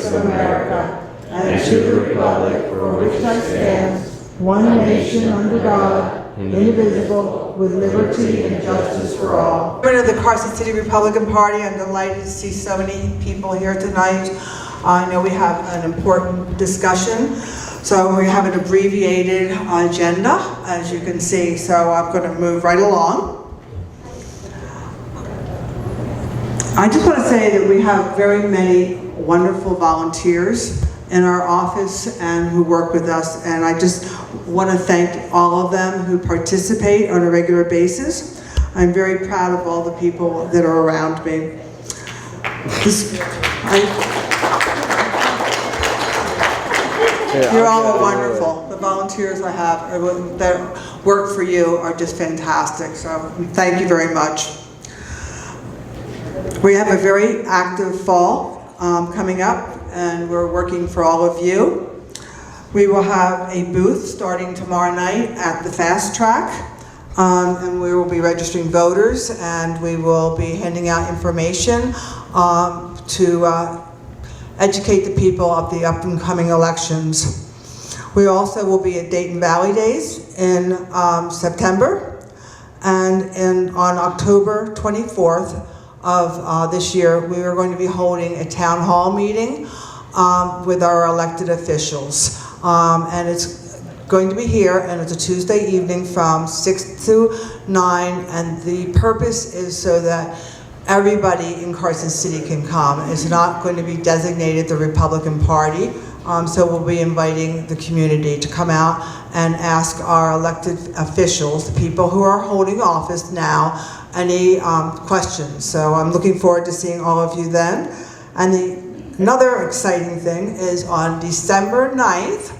of America and to the republic for which it stands, one nation under God, indivisible, with liberty and justice for all. Of the Carson City Republican Party, I'm delighted to see so many people here tonight. I know we have an important discussion, so we have an abbreviated agenda, as you can see, so I'm going to move right along. I just want to say that we have very many wonderful volunteers in our office and who work with us, and I just want to thank all of them who participate on a regular basis. I'm very proud of all the people that are around me. You're all wonderful. The volunteers I have that work for you are just fantastic, so thank you very much. We have a very active fall coming up, and we're working for all of you. We will have a booth starting tomorrow night at the Fast Track, and we will be registering voters, and we will be handing out information to educate the people of the up and coming elections. We also will be at Dayton Valley Days in September, and on October 24th of this year, we are going to be holding a town hall meeting with our elected officials. And it's going to be here, and it's a Tuesday evening from 6 to 9, and the purpose is so that everybody in Carson City can come. It's not going to be designated the Republican Party, so we'll be inviting the community to come out and ask our elected officials, the people who are holding office now, any questions. So I'm looking forward to seeing all of you then. And another exciting thing is on December 9th,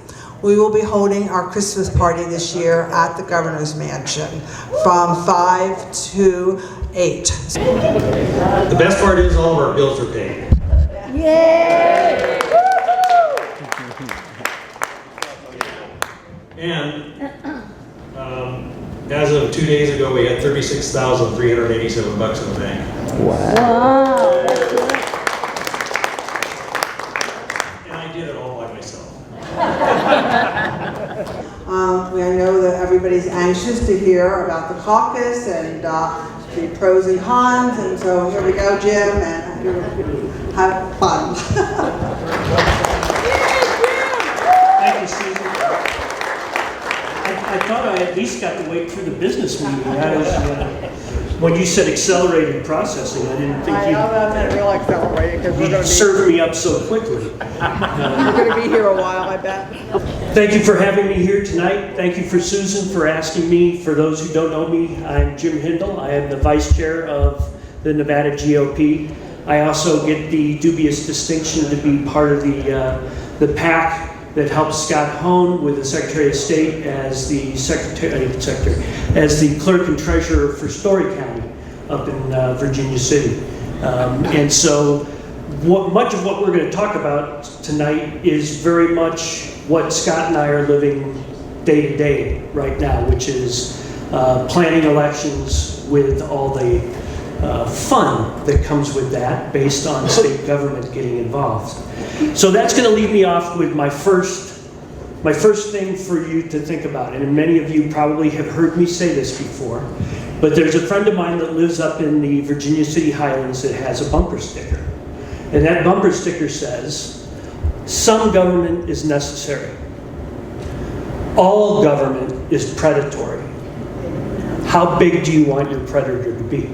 we will be holding our Christmas party this year at the Governor's Mansion from 5 to 8. The best part is all of our bills are paid. Yay! And as of 2 days ago, we had $36,387 in the bank. Wow. And I did it all by myself. I know that everybody's anxious to hear about the caucus and the pros and cons, and so here we go, Jim, and have fun. Thank you, Susan. I thought I at least got to wait through the business meeting. That was, when you said accelerated processing, I didn't think that's real accelerated because you'd serve me up so quickly. we're going to be here a while, I bet. Thank you for having me here tonight. Thank you for Susan for asking me. For those who don't know me, I'm Jim Hindle. I am the vice chair of the Nevada GOP. I also get the dubious distinction to be part of the PAC that helps Scott Hone with the Secretary of State as the as the clerk and treasurer for Story County up in Virginia City. And so much of what we're going to talk about tonight is very much what Scott and I are living day to day right now, which is planning elections with all the fun that comes with that based on state government getting involved. So that's going to lead me off with my first thing for you to think about. And many of you probably have heard me say this before, but there's a friend of mine that lives up in the Virginia City Highlands that has a bumper sticker. And that bumper sticker says, "Some government is necessary. All government is predatory. How big do you want your predator to be?"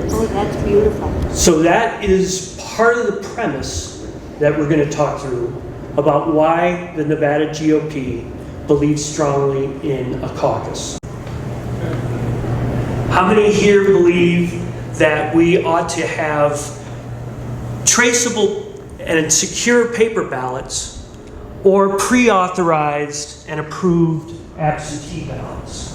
Oh, that's beautiful. So that is part of the premise that we're going to talk through about why the Nevada GOP believes strongly in a caucus. How many here believe that we ought to have traceable and secure paper ballots or pre-authorized and approved absentee ballots?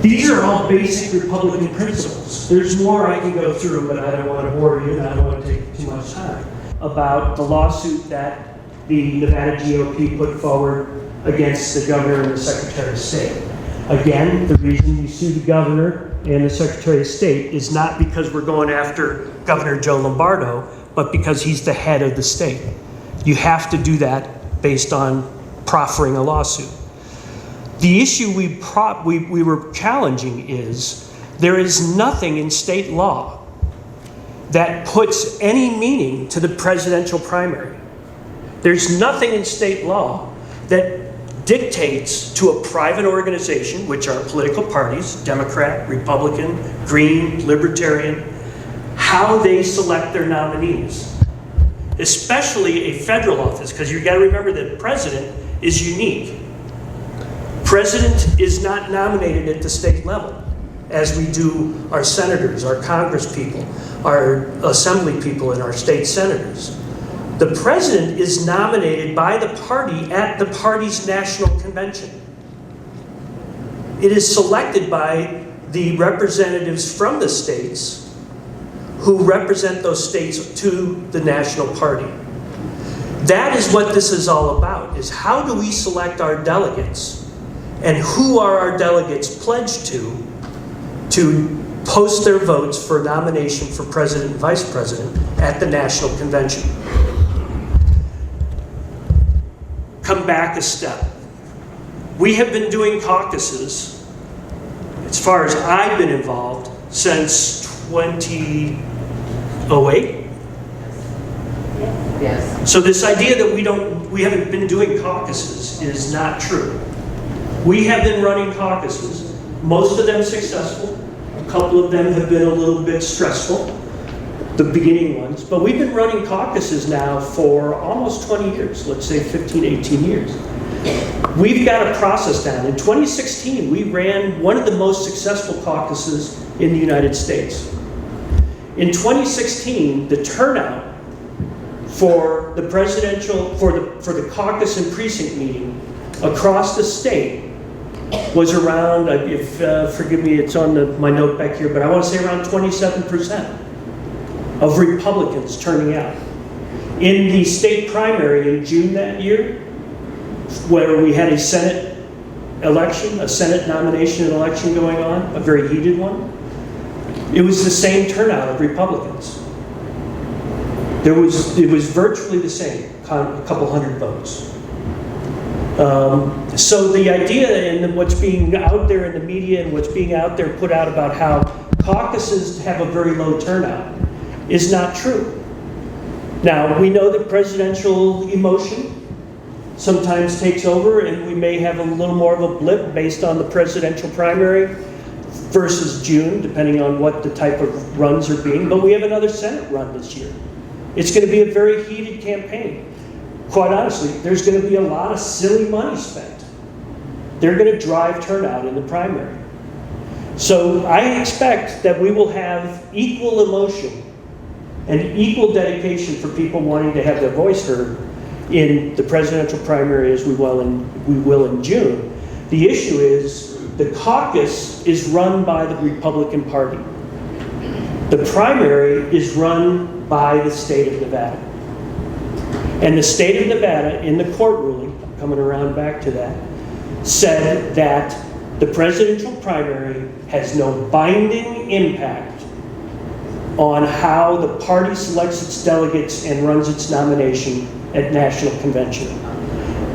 These are all basic Republican principles. There's more I can go through, but I don't want to bore you and I don't want to take too much time about the lawsuit that the Nevada GOP put forward against the governor and the Secretary of State. Again, the reason you sue the governor and the Secretary of State is not because we're going after Governor Joe Lombardo, but because he's the head of the state. You have to do that based on proffering a lawsuit. The issue we were challenging is there is nothing in state law that puts any meaning to the presidential primary. There's nothing in state law that dictates to a private organization, which are political parties, Democrat, Republican, Green, Libertarian, how they select their nominees. Especially a federal office, because you've got to remember that president is unique. President is not nominated at the state level, as we do our senators, our congress people, our assembly people, and our state senators. The president is nominated by the party at the party's national convention. It is selected by the representatives from the states who represent those states to the national party. That is what this is all about, is how do we select our delegates, and who are our delegates pledged to post their votes for nomination for president and vice president at the national convention. Come back a step. We have been doing caucuses, as far as I've been involved, since 2008. Yes. So this idea that we haven't been doing caucuses is not true. We have been running caucuses, most of them successful. A couple of them have been a little bit stressful, the beginning ones. But we've been running caucuses now for almost 20 years, let's say 15, 18 years. We've got a process down. In 2016, we ran one of the most successful caucuses in the United States. In 2016, the turnout for the presidential, for the caucus and precinct meeting across the state was around, forgive me, it's on my note back here, but I want to say around 27% of Republicans turning out. In the state primary in June that year, where we had a Senate election, a Senate nomination and election going on, a very heated one, it was the same turnout of Republicans. It was virtually the same, a couple hundred votes. So the idea and what's being out there in the media and what's being out there put out about how caucuses have a very low turnout is not true. Now, we know that presidential emotion sometimes takes over, and we may have a little more of a blip based on the presidential primary versus June, depending on what the type of runs are being. But we have another Senate run this year. It's going to be a very heated campaign. Quite honestly, there's going to be a lot of silly money spent. They're going to drive turnout in the primary. So I expect that we will have equal emotion and equal dedication for people wanting to have their voice heard in the presidential primary as we will in June. The issue is the caucus is run by the Republican Party. The primary is run by the state of Nevada. And the state of Nevada, in the court ruling, I'm coming around back to that, said that the presidential primary has no binding impact on how the party selects its delegates and runs its nomination at national convention.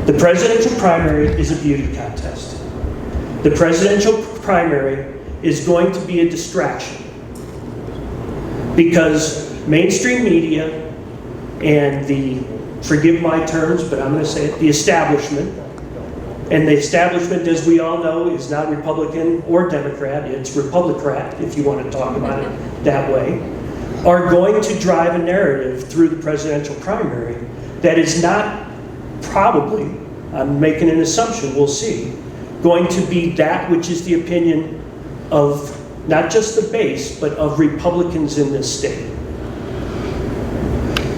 The presidential primary is a beauty contest. The presidential primary is going to be a distraction because mainstream media and the, forgive my terms, but I'm going to say it, the establishment, and the establishment, as we all know, is not Republican or Democrat, it's Republicrat, if you want to talk about it that way, are going to drive a narrative through the presidential primary that is not probably, I'm making an assumption, we'll see, going to be that which is the opinion of not just the base, but of Republicans in this state.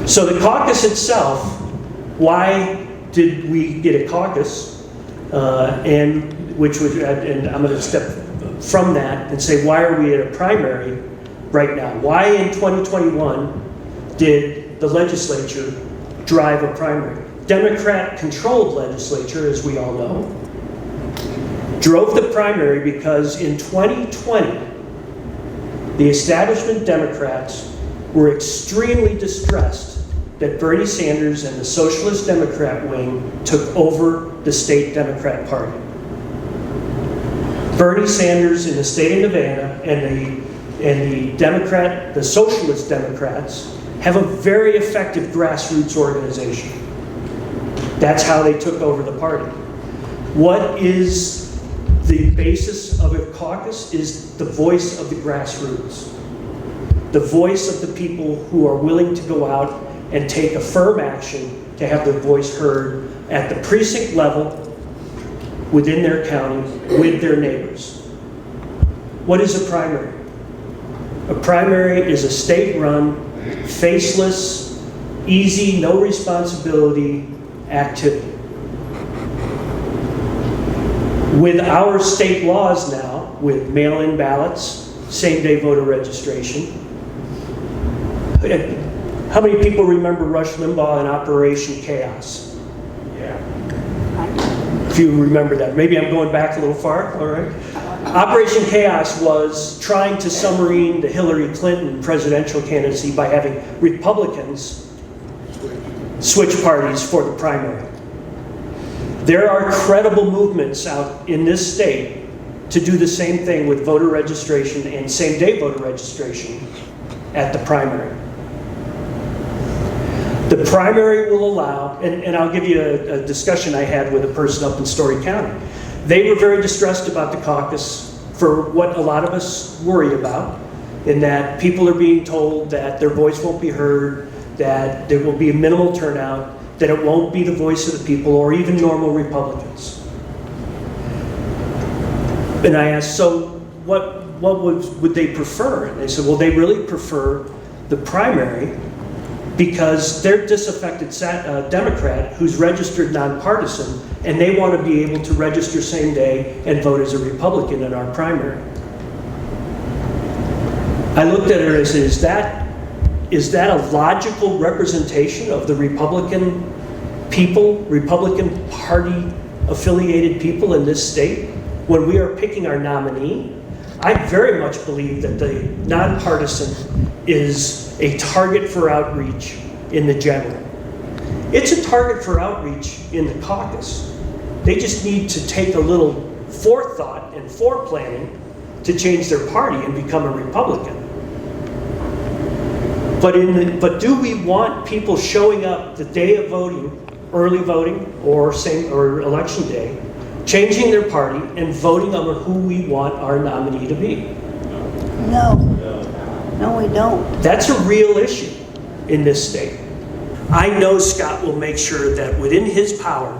So the caucus itself, why did we get a caucus? And I'm going to step from that and say, why are we at a primary right now? Why in 2021 did the legislature drive a primary? Democrat-controlled legislature, as we all know, drove the primary because in 2020, The establishment Democrats were extremely distressed that Bernie Sanders and the Socialist Democrat wing took over the state Democrat Party. Bernie Sanders in the state of Nevada and the Socialist Democrats have a very effective grassroots organization. That's how they took over the party. What is the basis of a caucus is the voice of the grassroots. The voice of the people who are willing to go out and take a firm action to have their voice heard at the precinct level, within their county, with their neighbors. What is a primary? A primary is a state-run, faceless, easy, no responsibility activity. With our state laws now, with mail-in ballots, same-day voter registration, how many people remember Rush Limbaugh and Operation Chaos? Yeah. If you remember that. Maybe I'm going back a little far, all right? Operation Chaos was trying to submarine the Hillary Clinton presidential candidacy by having Republicans switch parties for the primary. There are credible movements out in this state to do the same thing with voter registration and same-day voter registration at the primary. The primary will allow, and I'll give you a discussion I had with a person up in Story County. They were very distressed about the caucus for what a lot of us worry about, in that people are being told that their voice won't be heard, that there will be a minimal turnout, that it won't be the voice of the people or even normal Republicans. And I asked, so what would they prefer? And they said, well, they really prefer the primary because they're disaffected Democrat who's registered nonpartisan, and they want to be able to register same day and vote as a Republican in our primary. I looked at her and said, is that a logical representation of the Republican people, Republican Party affiliated people in this state when we are picking our nominee? I very much believe that the nonpartisan is a target for outreach in the general. It's a target for outreach in the caucus. They just need to take a little forethought and foreplanning to change their party and become a Republican. But do we want people showing up the day of voting, early voting, or election day, changing their party and voting on who we want our nominee to be? No, we don't. That's a real issue in this state. I know Scott will make sure that within his power,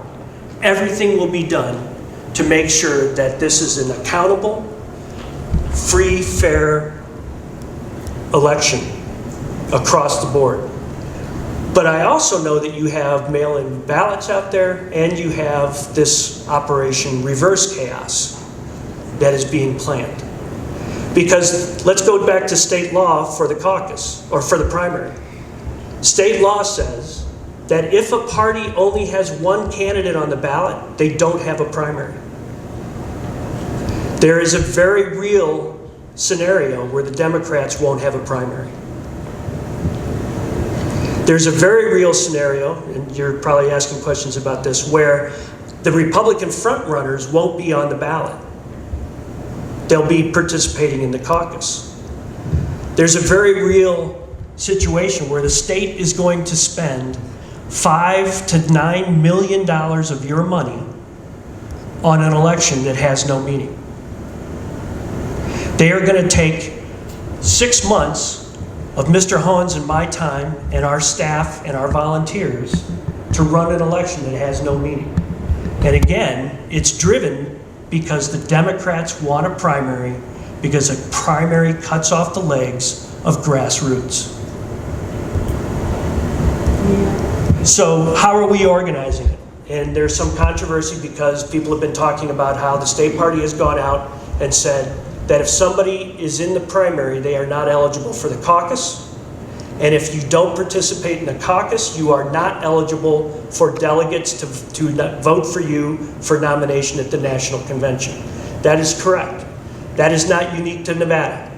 everything will be done to make sure that this is an accountable, free, fair election across the board. But I also know that you have mail-in ballots out there, and you have this Operation Reverse Chaos that is being planned. Because let's go back to state law for the caucus, or for the primary. State law says that if a party only has one candidate on the ballot, they don't have a primary. There is a very real scenario where the Democrats won't have a primary. There's a very real scenario, and you're probably asking questions about this, where the Republican frontrunners won't be on the ballot. They'll be participating in the caucus. There's a very real situation where the state is going to spend $5 to $9 million of your money on an election that has no meaning. They are going to take 6 months of Mr. Hohen's and my time and our staff and our volunteers to run an election that has no meaning. And again, it's driven because the Democrats want a primary, because a primary cuts off the legs of grassroots. So how are we organizing it? And there's some controversy because people have been talking about how the state party has gone out and said that if somebody is in the primary, they are not eligible for the caucus. And if you don't participate in the caucus, you are not eligible for delegates to vote for you for nomination at the National Convention. That is correct. That is not unique to Nevada.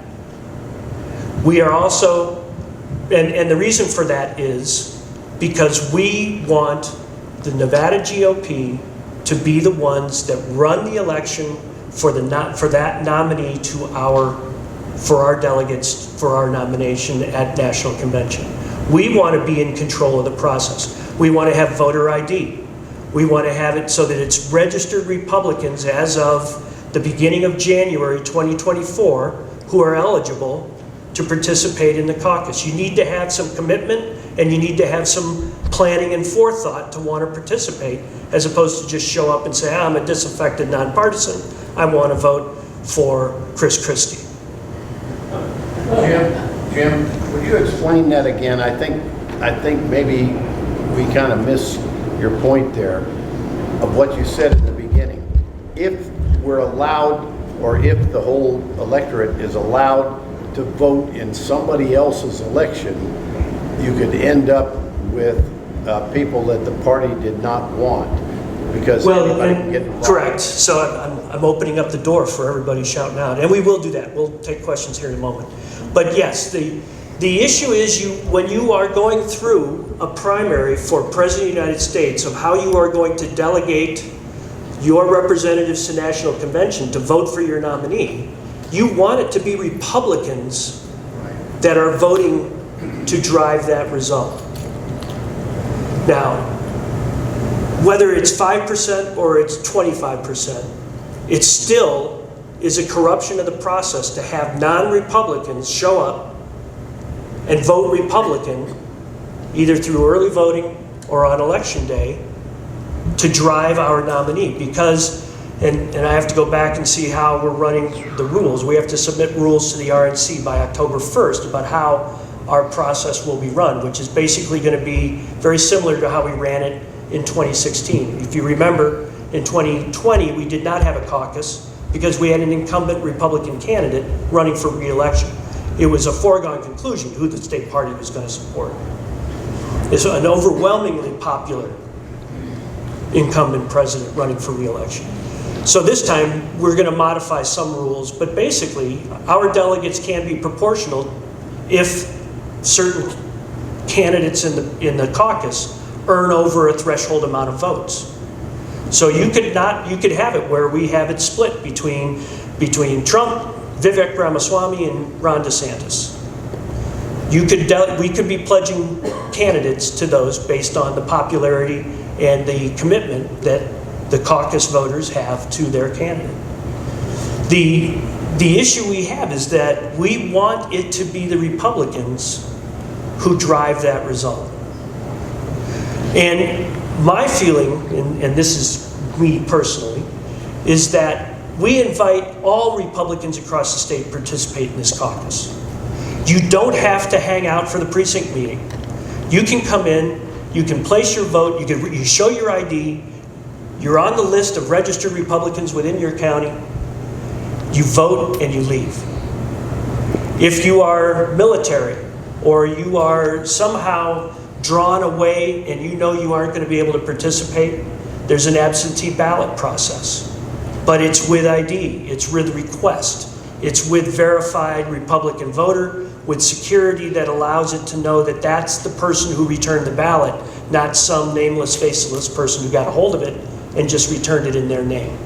We are also, and the reason for that is because we want the Nevada GOP to be the ones that run the election for that nominee for our delegates for our nomination at National Convention. We want to be in control of the process. We want to have voter ID. We want to have it so that it's registered Republicans as of the beginning of January 2024 who are eligible to participate in the caucus. You need to have some commitment and you need to have some planning and forethought to want to participate, as opposed to just show up and say, I'm a disaffected nonpartisan, I want to vote for Chris Christie. Jim, would you explain that again? I think maybe we kind of missed your point there of what you said at the beginning. If we're allowed, or if the whole electorate is allowed to vote in somebody else's election, you could end up with people that the party did not want, because anybody can get involved. Correct. So I'm opening up the door for everybody shouting out, and we will do that. We'll take questions here in a moment. But yes, the issue is when you are going through a primary for President of the United States of how you are going to delegate your representatives to National Convention to vote for your nominee, you want it to be Republicans that are voting to drive that result. Now, whether it's 5% or it's 25%, it still is a corruption of the process to have non-Republicans show up and vote Republican, either through early voting or on election day, to drive our nominee. Because, and I have to go back and see how we're running the rules. We have to submit rules to the RNC by October 1st about how our process will be run, which is basically going to be very similar to how we ran it in 2016. If you remember, in 2020, we did not have a caucus because we had an incumbent Republican candidate running for re-election. It was a foregone conclusion who the state party was going to support. It's an overwhelmingly popular incumbent president running for re-election. So this time, we're going to modify some rules, but basically, our delegates can be proportional if certain candidates in the caucus earn over a threshold amount of votes. So you could have it where we have it split between Trump, Vivek Ramaswamy, and Ron DeSantis. We could be pledging candidates to those based on the popularity and the commitment that the caucus voters have to their candidate. The issue we have is that we want it to be the Republicans who drive that result. And my feeling, and this is me personally, is that we invite all Republicans across the state to participate in this caucus. You don't have to hang out for the precinct meeting. You can come in, you can place your vote, you show your ID, you're on the list of registered Republicans within your county, you vote and you leave. If you are military or you are somehow drawn away and you know you aren't going to be able to participate, there's an absentee ballot process. But it's with ID, it's with request, it's with verified Republican voter, with security that allows it to know that that's the person who returned the ballot, not some nameless, faceless person who got a hold of it and just returned it in their name.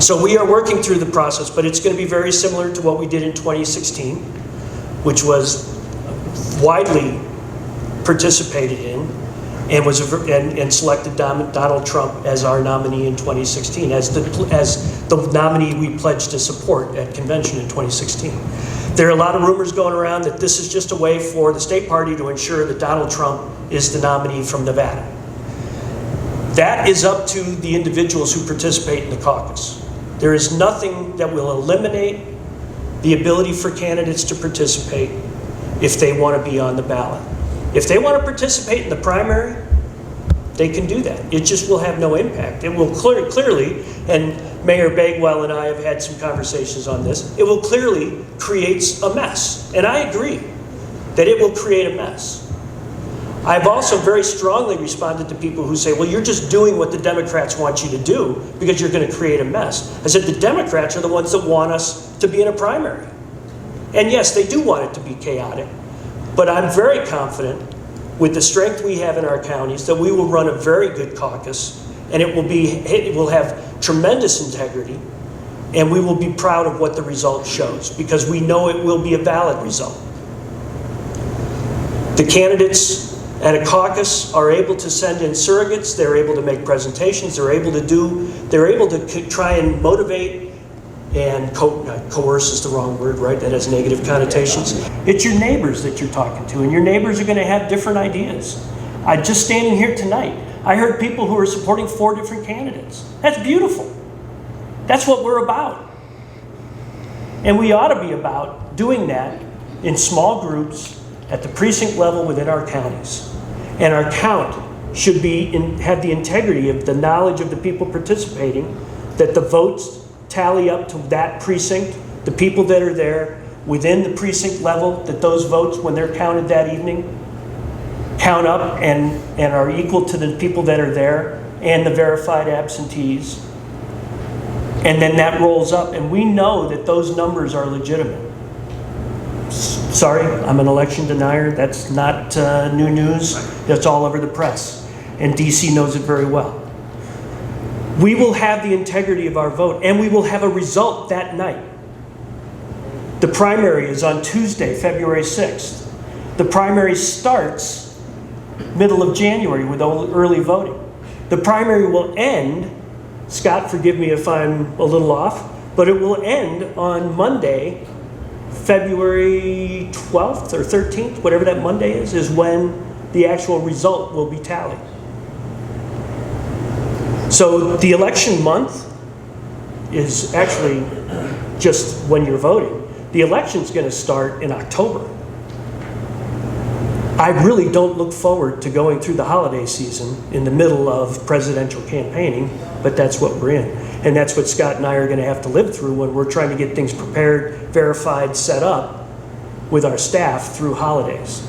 So we are working through the process, but it's going to be very similar to what we did in 2016, which was widely participated in and selected Donald Trump as our nominee in 2016, as the nominee we pledged to support at convention in 2016. There are a lot of rumors going around that this is just a way for the state party to ensure that Donald Trump is the nominee from Nevada. That is up to the individuals who participate in the caucus. There is nothing that will eliminate the ability for candidates to participate if they want to be on the ballot. If they want to participate in the primary, they can do that. It just will have no impact. It will clearly, and Mayor Bagwell and I have had some conversations on this, it will clearly create a mess. And I agree that it will create a mess. I've also very strongly responded to people who say, well, you're just doing what the Democrats want you to do because you're going to create a mess. I said, the Democrats are the ones that want us to be in a primary. And yes, they do want it to be chaotic, but I'm very confident with the strength we have in our counties that we will run a very good caucus, and it will have tremendous integrity, and we will be proud of what the result shows, because we know it will be a valid result. The candidates at a caucus are able to send in surrogates, they're able to make presentations, they're able to try and motivate and coerce is the wrong word, right? That has negative connotations. It's your neighbors that you're talking to, and your neighbors are going to have different ideas. I just standing here tonight, I heard people who are supporting 4 different candidates. That's beautiful. That's what we're about. And we ought to be about doing that in small groups at the precinct level within our counties. And our count should have the integrity of the knowledge of the people participating, that the votes tally up to that precinct, the people that are there within the precinct level, that those votes, when they're counted that evening, count up and are equal to the people that are there and the verified absentees. And then that rolls up, and we know that those numbers are legitimate. Sorry, I'm an election denier. That's not new news. That's all over the press. And DC knows it very well. We will have the integrity of our vote, and we will have a result that night. The primary is on Tuesday, February 6th. The primary starts middle of January with early voting. The primary will end, Scott, forgive me if I'm a little off, but it will end on Monday, February 12th or 13th, whatever that Monday is when the actual result will be tallied. So the election month is actually just when you're voting. The election's going to start in October. I really don't look forward to going through the holiday season in the middle of presidential campaigning, but that's what we're in. And that's what Scott and I are going to have to live through when we're trying to get things prepared, verified, set up with our staff through holidays.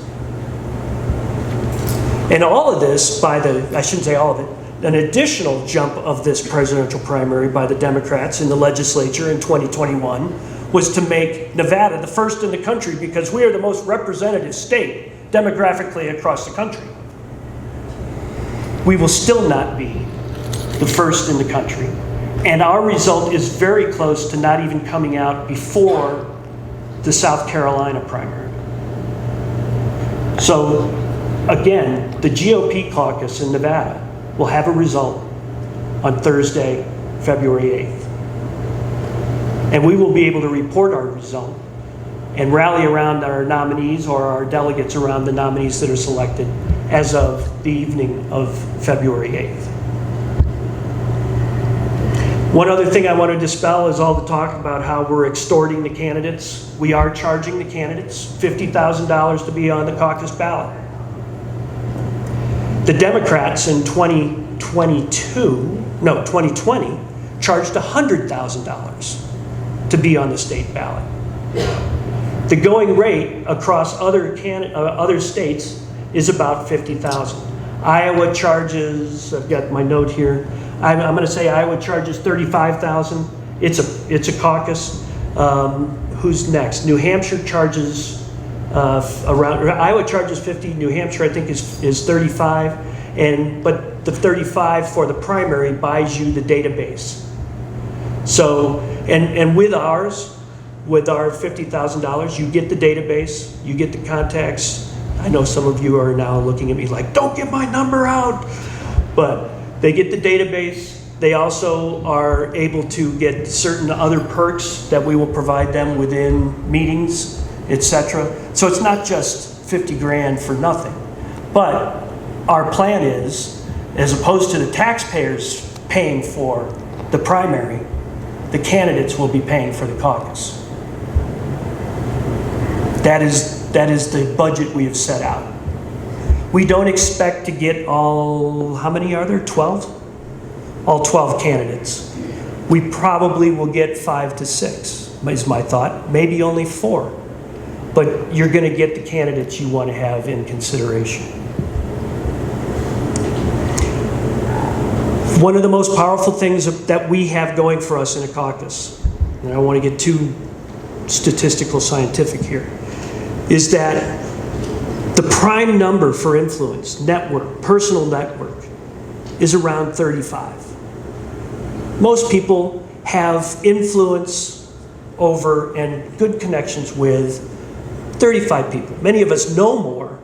And all of this, I shouldn't say all of it, an additional jump of this presidential primary by the Democrats in the legislature in 2021 was to make Nevada the first in the country, because we are the most representative state demographically across the country. We will still not be the first in the country. And our result is very close to not even coming out before the South Carolina primary. So again, the GOP caucus in Nevada will have a result on Thursday, February 8th. And we will be able to report our result and rally around our nominees or our delegates around the nominees that are selected as of the evening of February 8th. One other thing I want to dispel is all the talk about how we're extorting the candidates. We are charging the candidates $50,000 to be on the caucus ballot. The Democrats in 2020 charged $100,000 to be on the state ballot. The going rate across other states is about $50,000. Iowa charges, I've got my note here, I'm going to say Iowa charges $35,000. It's a caucus. Who's next? New Hampshire charges Iowa charges 50. New Hampshire, I think, is 35. But the 35 for the primary buys you the database. So, and with our $50,000, you get the database, you get the contacts. I know some of you are now looking at me like, don't give my number out. But they get the database. They also are able to get certain other perks that we will provide them within meetings, etc. So it's not just 50 grand for nothing. But our plan is, as opposed to the taxpayers paying for the primary, the candidates will be paying for the caucus. That is the budget we have set out. We don't expect to get all, how many are there? 12? All 12 candidates. We probably will get 5 to 6, is my thought. Maybe only 4. But you're going to get the candidates you want to have in consideration. One of the most powerful things that we have going for us in a caucus, and I don't want to get too statistical scientific here, is that the prime number for influence, network, personal network, is around 35. Most people have influence over and good connections with 35 people. Many of us know more,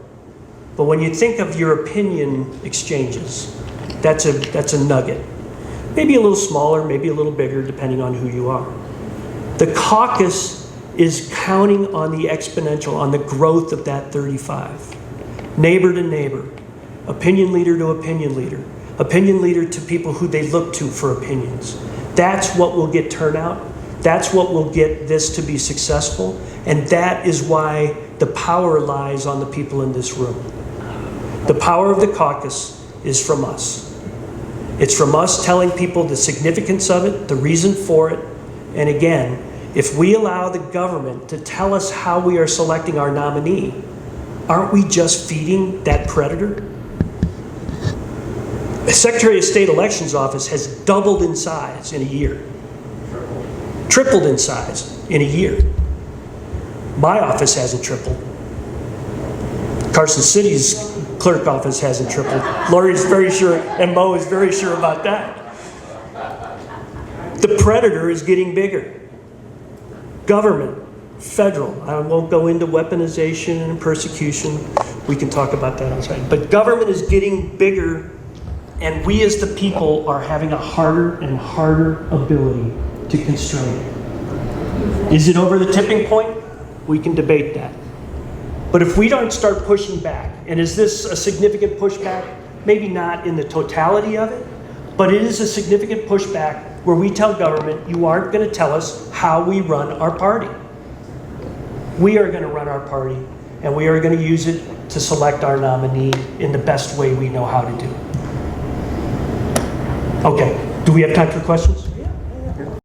but when you think of your opinion exchanges, that's a nugget. Maybe a little smaller, maybe a little bigger, depending on who you are. The caucus is counting on the exponential, on the growth of that 35. Neighbor to neighbor, opinion leader to opinion leader to people who they look to for opinions. That's what will get turnout. That's what will get this to be successful. And that is why the power lies on the people in this room. The power of the caucus is from us. It's from us telling people the significance of it, the reason for it. And again, if we allow the government to tell us how we are selecting our nominee, aren't we just feeding that predator? The Secretary of State Elections Office has doubled in size in a year. Tripled in size in a year. My office hasn't tripled. Carson City's clerk office hasn't tripled. Lori's very sure, and Mo is very sure about that. The predator is getting bigger. Government, federal, I won't go into weaponization and persecution. We can talk about that outside. But government is getting bigger, and we as the people are having a harder and harder ability to constrain it. Is it over the tipping point? We can debate that. But if we don't start pushing back, and is this a significant pushback? Maybe not in the totality of it, but it is a significant pushback where we tell government, you aren't going to tell us how we run our party. We are going to run our party, and we are going to use it to select our nominee in the best way we know how to do. Okay, do we have time for questions?